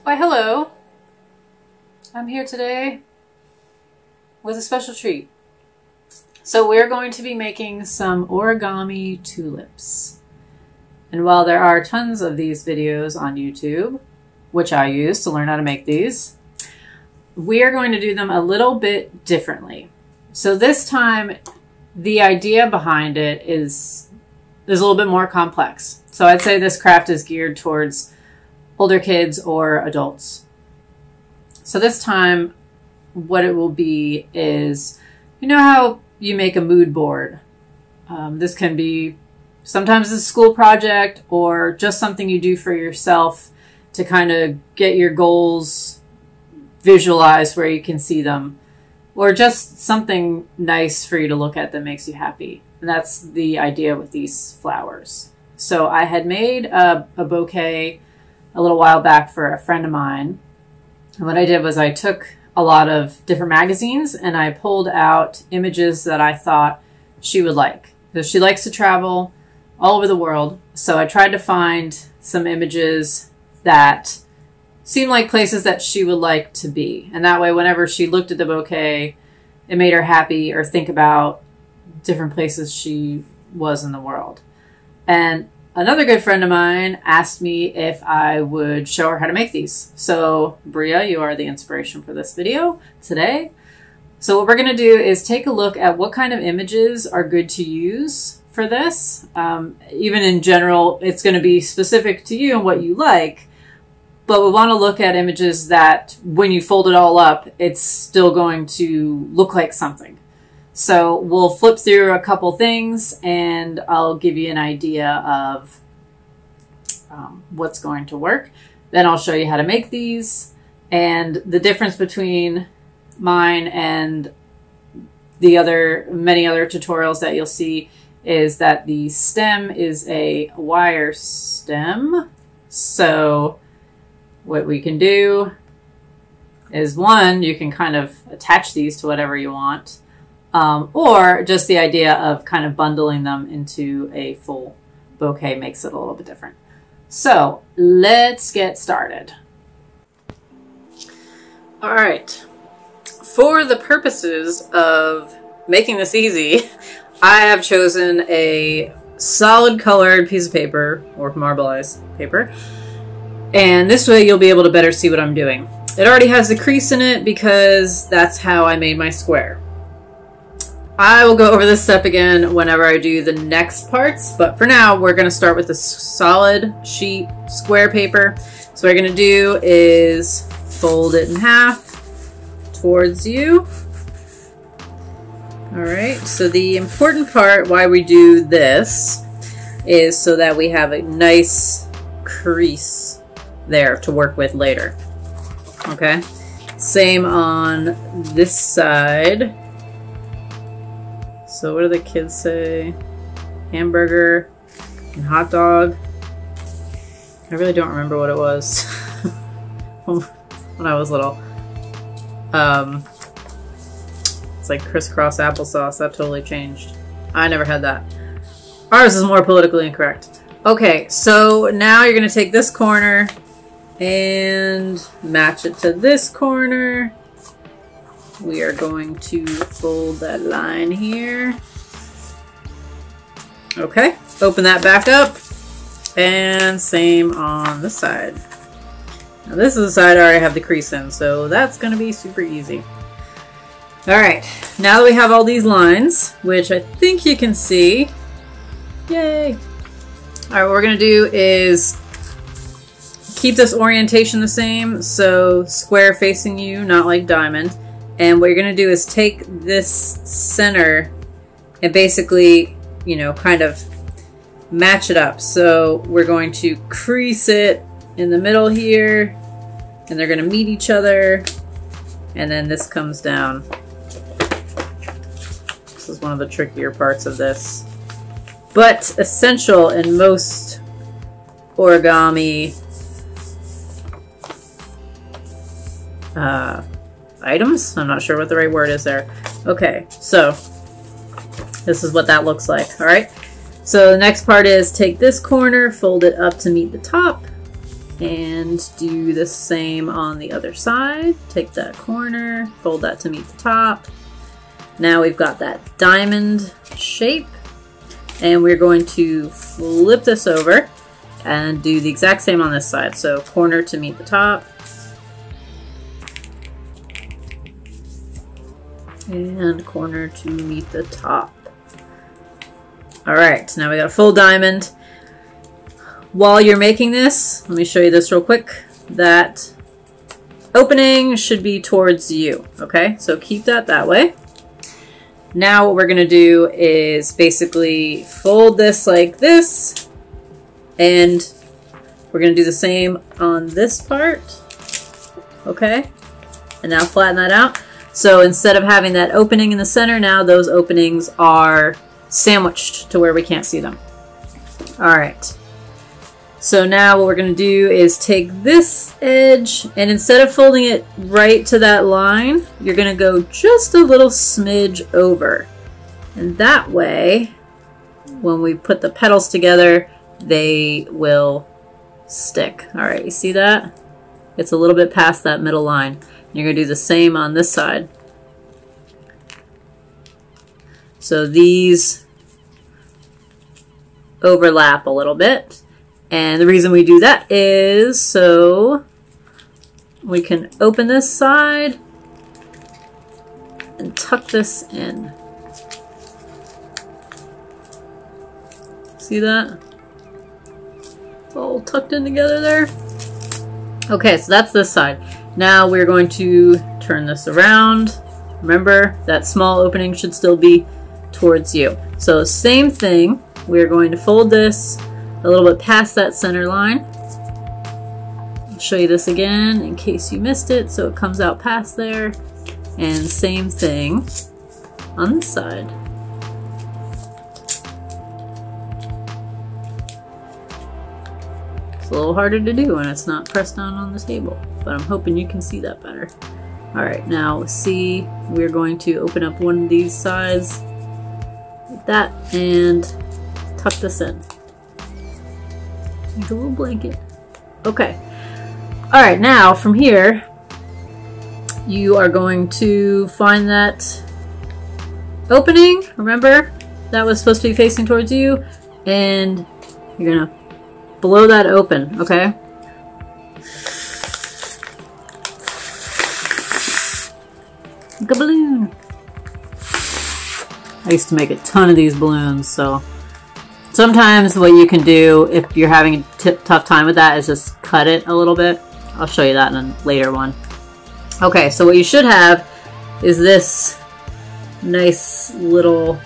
Why, hello. I'm here today with a special treat. So we're going to be making some origami tulips. And while there are tons of these videos on YouTube, which I use to learn how to make these, we are going to do them a little bit differently. So this time, the idea behind it is a little bit more complex. So I'd say this craft is geared towards older kids or adults. So this time, what it will be is, you know how you make a mood board? This can be sometimes a school project or just something you do for yourself to kind of get your goals visualized where you can see them, or just something nice for you to look at that makes you happy. And that's the idea with these flowers. So I had made a bouquet a little while back for a friend of mine. And what I did was I took a lot of different magazines and I pulled out images that I thought she would like. Because she likes to travel all over the world. So I tried to find some images that seemed like places that she would like to be. And that way, whenever she looked at the bouquet, it made her happy or think about different places she was in the world. And another good friend of mine asked me if I would show her how to make these. So, Bria, you are the inspiration for this video today. So what we're going to do is take a look at what kind of images are good to use for this. Even in general, it's going to be specific to you and what you like. But we want to look at images that when you fold it all up, it's still going to look like something. So we'll flip through a couple things and I'll give you an idea of what's going to work. Then I'll show you how to make these. And the difference between mine and the many other tutorials that you'll see is that the stem is a wire stem. So what we can do is, one, you can kind of attach these to whatever you want. Or just the idea of kind of bundling them into a full bouquet makes it a little bit different. So let's get started. All right. For the purposes of making this easy, I have chosen a solid colored piece of paper or marbleized paper. And this way you'll be able to better see what I'm doing. It already has a crease in it because that's how I made my square. I will go over this step again whenever I do the next parts, but for now we're going to start with the solid sheet square paper. So what we're going to do is fold it in half towards you. Alright, so the important part why we do this is so that we have a nice crease there to work with later. Okay, same on this side. So what do the kids say? Hamburger and hot dog. I really don't remember what it was when I was little. It's like crisscross applesauce. That totally changed. I never had that. Ours is more politically incorrect. Okay, so now you're going to take this corner and match it to this corner. We are going to fold that line here. Okay, open that back up. And same on this side. Now this is the side I already have the crease in, so that's going to be super easy. Alright, now that we have all these lines, which I think you can see. Yay! Alright, what we're going to do is keep this orientation the same, so square facing you, not like diamond. And what you're going to do is take this center and basically, you know, kind of match it up. So we're going to crease it in the middle here, and they're going to meet each other, and then this comes down. This is one of the trickier parts of this, but essential in most origami items. I'm not sure what the right word is there. Okay, so this is what that looks like. All right, so the next part is take this corner, fold it up to meet the top, And do the same on the other side. Take that corner, fold that to meet the top. Now we've got that diamond shape, and we're going to flip this over and do the exact same on this side. So corner to meet the top. And corner to meet the top. All right, so now we got a full diamond. While you're making this, let me show you this real quick. That opening should be towards you, okay? So keep that way. Now what we're gonna do is basically fold this like this, and we're gonna do the same on this part, okay? And now flatten that out. So instead of having that opening in the center, now those openings are sandwiched to where we can't see them. All right. So now what we're going to do is take this edge, and instead of folding it right to that line, you're going to go just a little smidge over. And that way, when we put the petals together, they will stick. All right, you see that? It's a little bit past that middle line. You're going to do the same on this side. So these overlap a little bit. And the reason we do that is so we can open this side and tuck this in. See that? It's all tucked in together there. Okay, so that's this side. Now we're going to turn this around. Remember, that small opening should still be towards you. So same thing, we're going to fold this a little bit past that center line. I'll show you this again in case you missed it. So it comes out past there. And same thing on this side. It's a little harder to do when it's not pressed down on the table, but I'm hoping you can see that better. All right, now see, we're going to open up one of these sides like that and tuck this in. Like a little blanket. Okay. All right, now from here, you are going to find that opening. Remember, that was supposed to be facing towards you, and you're gonna blow that open, okay? Like a balloon. I used to make a ton of these balloons, so sometimes what you can do if you're having a tough time with that is just cut it a little bit. I'll show you that in a later one. Okay, so what you should have is this nice little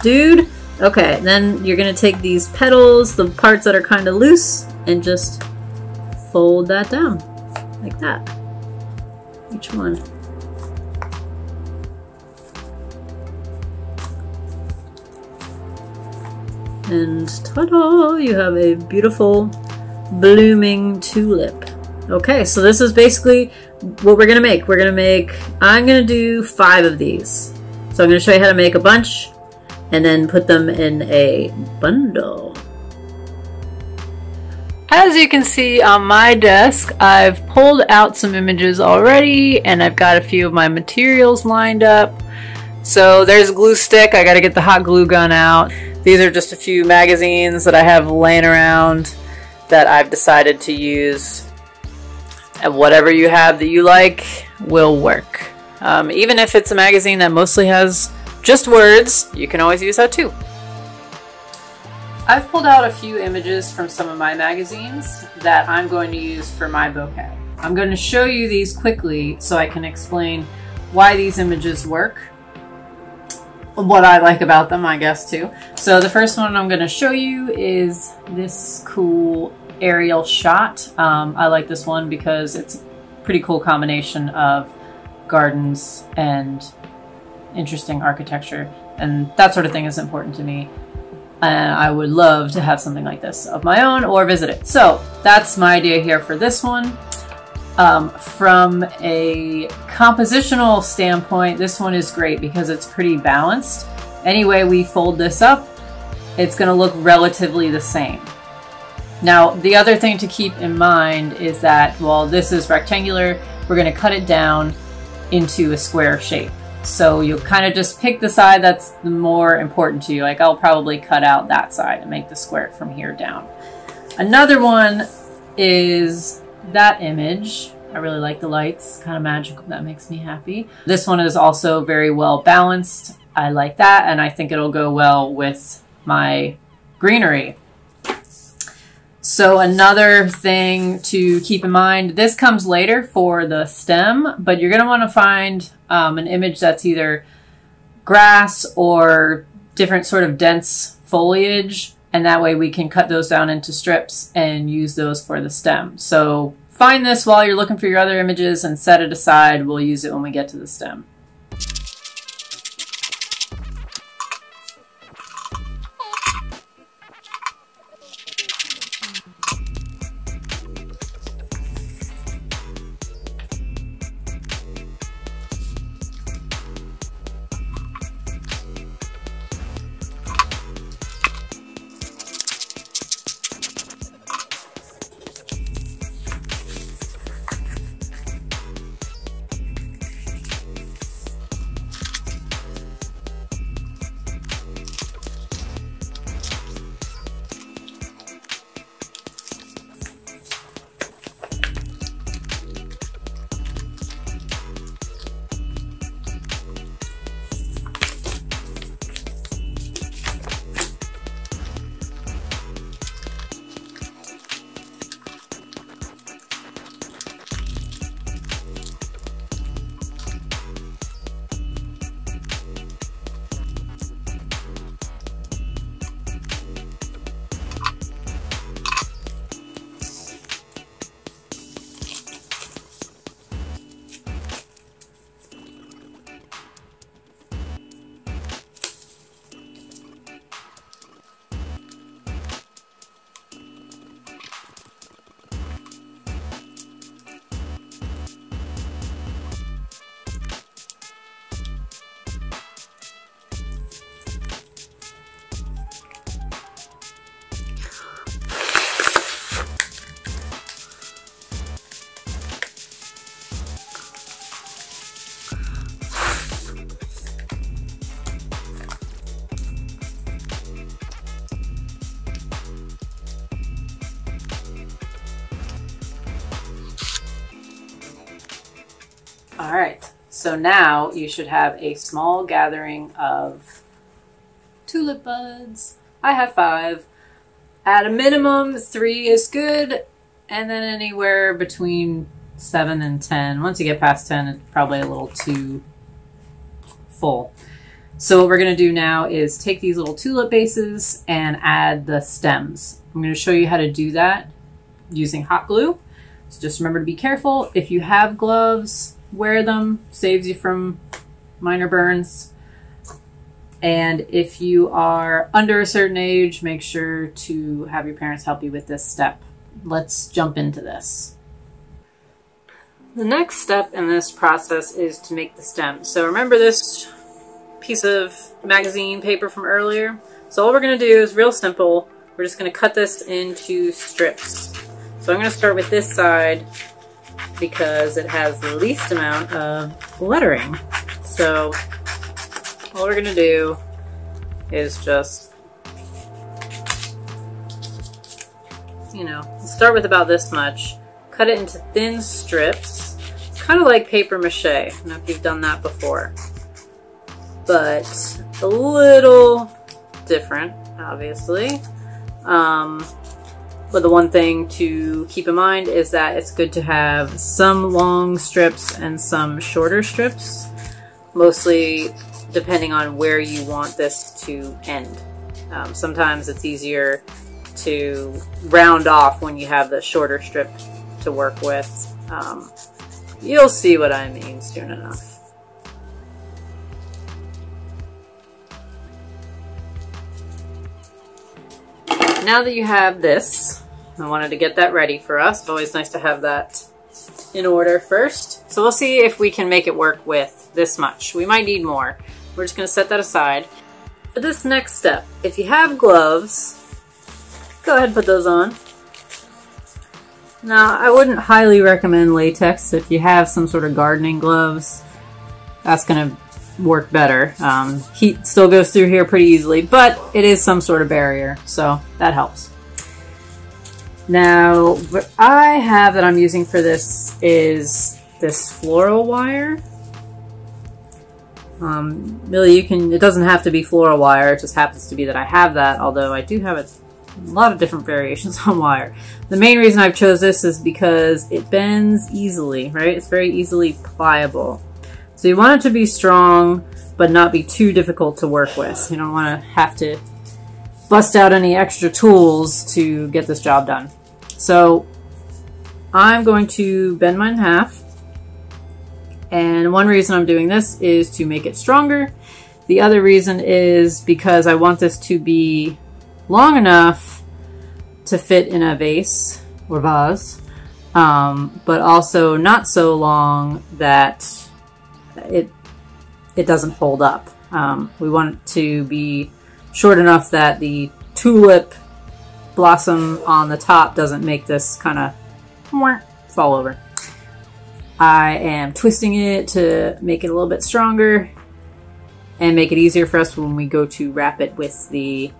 dude. Okay, then you're gonna take these petals, the parts that are kind of loose, and just fold that down like that. Each one. And ta-da! You have a beautiful blooming tulip. Okay, so this is basically what we're gonna make. I'm gonna do 5 of these. So I'm gonna show you how to make a bunch and then put them in a bundle. As you can see on my desk, I've pulled out some images already, and I've got a few of my materials lined up. So there's a glue stick. I gotta get the hot glue gun out. These are just a few magazines that I have laying around that I've decided to use. And whatever you have that you like will work. Even if it's a magazine that mostly has just words, you can always use that too. I've pulled out a few images from some of my magazines that I'm going to use for my bouquet. I'm going to show you these quickly so I can explain why these images work. What I like about them, I guess, too. So the first one I'm going to show you is this cool aerial shot. I like this one because it's a pretty cool combination of gardens and interesting architecture, and that sort of thing is important to me. And I would love to have something like this of my own or visit it. So that's my idea here for this one. From a compositional standpoint, this one is great because it's pretty balanced. Any way we fold this up, it's going to look relatively the same. Now, the other thing to keep in mind is that while this is rectangular, we're going to cut it down into a square shape. So you'll kind of just pick the side that's the more important to you. Like I'll probably cut out that side and make the square from here down. Another one is that image. I really like the lights, kind of magical. That makes me happy. This one is also very well balanced. I like that, and I think it'll go well with my greenery. So another thing to keep in mind, this comes later for the stem, but you're going to want to find an image that's either grass or different sort of dense foliage, and that way we can cut those down into strips and use those for the stem. So find this while you're looking for your other images and set it aside. We'll use it when we get to the stem. All right, so now you should have a small gathering of tulip buds. I have 5. At a minimum, 3 is good, and then anywhere between 7 and 10. Once you get past 10, it's probably a little too full. So what we're going to do now is take these little tulip bases and add the stems. I'm going to show you how to do that using hot glue. So just remember to be careful. If you have gloves, wear them. Saves you from minor burns. And if you are under a certain age, make sure to have your parents help you with this step. Let's jump into this. The next step in this process is to make the stem. So remember this piece of magazine paper from earlier? So all we're going to do is real simple. We're just going to cut this into strips. So I'm going to start with this side because it has the least amount of lettering. So all we're going to do is just, start with about this much, cut it into thin strips, kind of like paper mache. I don't know if you've done that before, but a little different, obviously. But the one thing to keep in mind is that it's good to have some long strips and some shorter strips, mostly depending on where you want this to end. Sometimes it's easier to round off when you have the shorter strip to work with. You'll see what I mean soon enough. Now that you have this, I wanted to get that ready for us. It's always nice to have that in order first. So we'll see if we can make it work with this much. We might need more. We're just going to set that aside. For this next step, if you have gloves, go ahead and put those on. Now, I wouldn't highly recommend latex. If you have some sort of gardening gloves, that's going to work better. Heat still goes through here pretty easily, but it is some sort of barrier, so that helps. Now, what I have that I'm using for this is this floral wire. Really, it doesn't have to be floral wire, it just happens to be that I have that, although I do have a lot of different variations on wire. The main reason I've chose this is because it bends easily, right? It's very easily pliable. So you want it to be strong, but not be too difficult to work with. You don't want to have to bust out any extra tools to get this job done. So I'm going to bend mine in half. And one reason I'm doing this is to make it stronger. The other reason is because I want this to be long enough to fit in a vase or vase, but also not so long that it doesn't hold up. We want it to be short enough that the tulip blossom on the top doesn't make this kind of fall over. I am twisting it to make it a little bit stronger and make it easier for us when we go to wrap it with the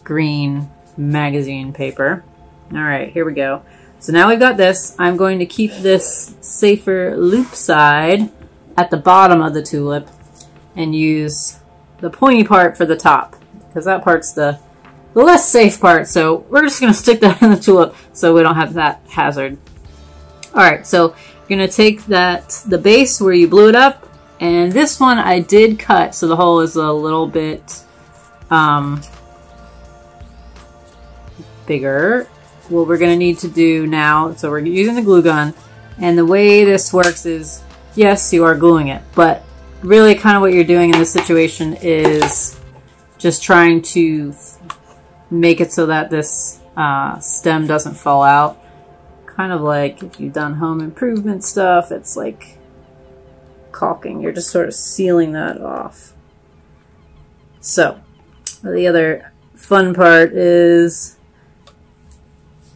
green magazine paper. All right, here we go. So now we've got this. I'm going to keep this safer loop side at the bottom of the tulip and use the pointy part for the top, because that part's the less safe part. So we're just going to stick that in the tulip so we don't have that hazard. All right, so you're going to take the base where you blew it up, and this one I did cut so the hole is a little bit bigger. What we're going to need to do now, so we're using the glue gun, and the way this works is, yes, you are gluing it, but really kind of what you're doing in this situation is just trying to make it so that this stem doesn't fall out. Kind of like if you've done home improvement stuff, it's like caulking. You're just sort of sealing that off. So the other fun part is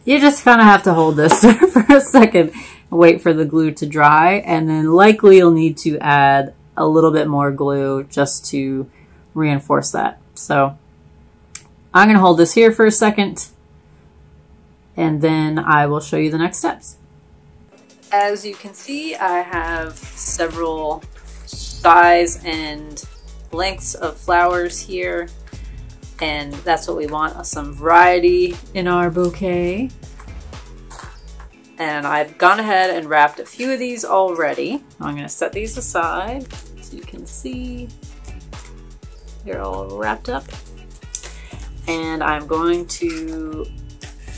you just kind of have to hold this for a second and wait for the glue to dry, and then likely you'll need to add a little bit more glue just to reinforce that. So I'm going to hold this here for a second, and then I will show you the next steps. As you can see, I have several size and lengths of flowers here, and that's what we want, some variety in our bouquet. And I've gone ahead and wrapped a few of these already. I'm going to set these aside so you can see they're all wrapped up. And I'm going to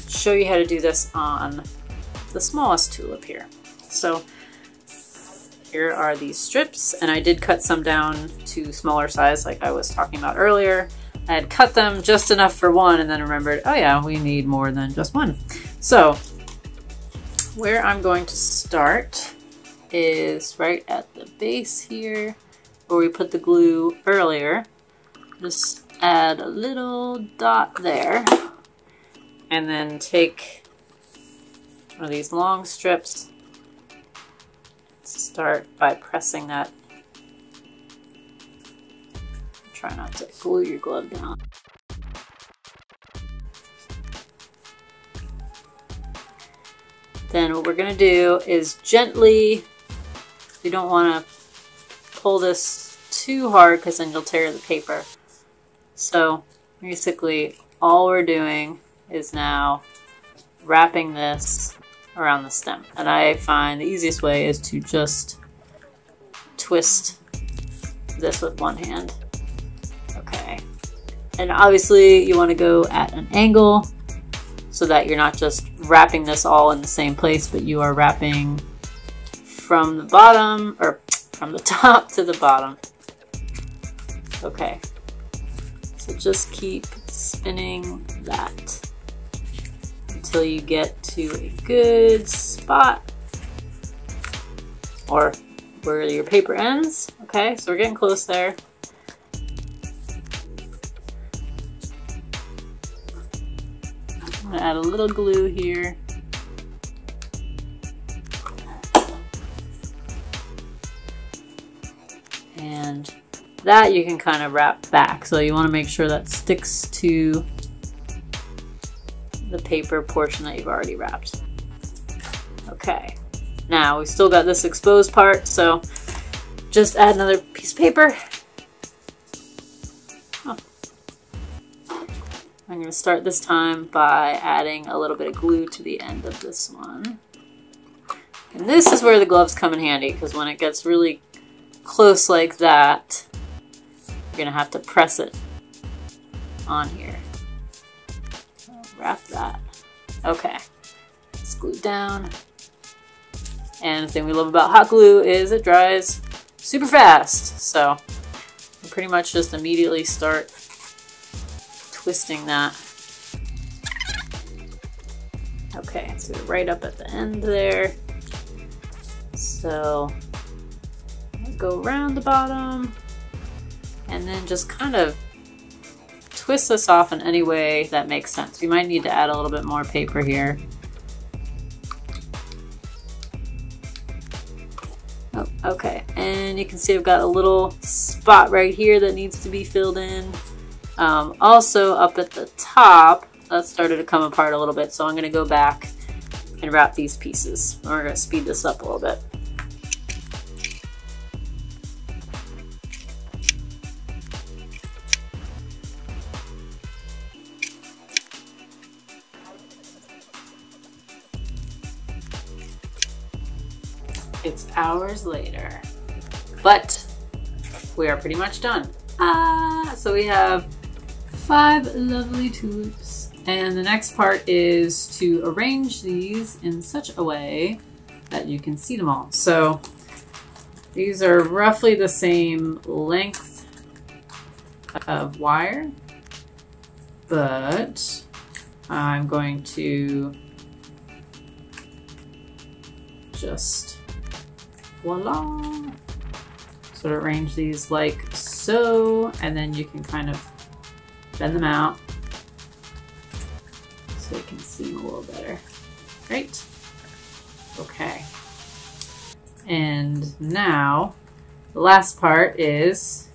show you how to do this on the smallest tulip here. So here are these strips, and I did cut some down to smaller size like I was talking about earlier. I had cut them just enough for one and then remembered, oh yeah, we need more than just one. So where I'm going to start is right at the base here where we put the glue earlier. Just add a little dot there, and then take one of these long strips. Start by pressing that. Try not to glue your glove down. Then what we're going to do is gently, you don't want to pull this too hard because then you'll tear the paper. So basically all we're doing is now wrapping this around the stem. And I find the easiest way is to just twist this with one hand. Okay. And obviously you want to go at an angle so that you're not just wrapping this all in the same place, but you are wrapping from the bottom, or from the top to the bottom. Okay. So just keep spinning that until you get to a good spot, or where your paper ends. Okay, so we're getting close there. I'm gonna add a little glue here And that you can kind of wrap back. So you want to make sure that sticks to the paper portion that you've already wrapped. Okay, now we still got this exposed part, so just add another piece of paper. Oh. I'm going to start this time by adding a little bit of glue to the end of this one. And this is where the gloves come in handy, because when it gets really close like that, you're going to have to press it on here. So wrap that. Okay, it's glued down. And the thing we love about hot glue is it dries super fast. So you pretty much just immediately start twisting that. Okay, so right up at the end there. So go around the bottom and then just kind of twist this off in any way that makes sense. You might need to add a little bit more paper here. Oh, okay, and you can see I've got a little spot right here that needs to be filled in. Also up at the top, that started to come apart a little bit, so I'm going to go back and wrap these pieces. We're going to speed this up a little bit. It's hours later, but we are pretty much done. So we have 5 lovely tulips, and the next part is to arrange these in such a way that you can see them all. So these are roughly the same length of wire, but I'm going to just voila, sort of arrange these like so, and then you can kind of bend them out so you can see them a little better. Great. Okay. And now the last part is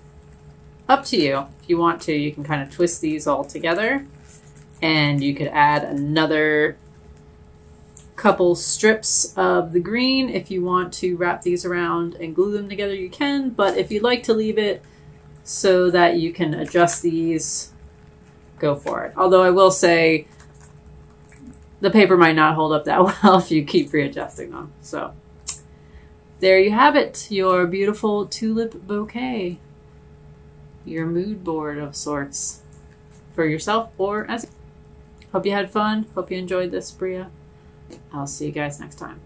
up to you. If you want to, you can kind of twist these all together, and you could add another couple strips of the green. If you want to wrap these around and glue them together, you can, but if you'd like to leave it so that you can adjust these, go for it. Although I will say the paper might not hold up that well if you keep readjusting them. So there you have it, your beautiful tulip bouquet, your mood board of sorts for yourself or as. Hope you had fun. Hope you enjoyed this, Bria. I'll see you guys next time.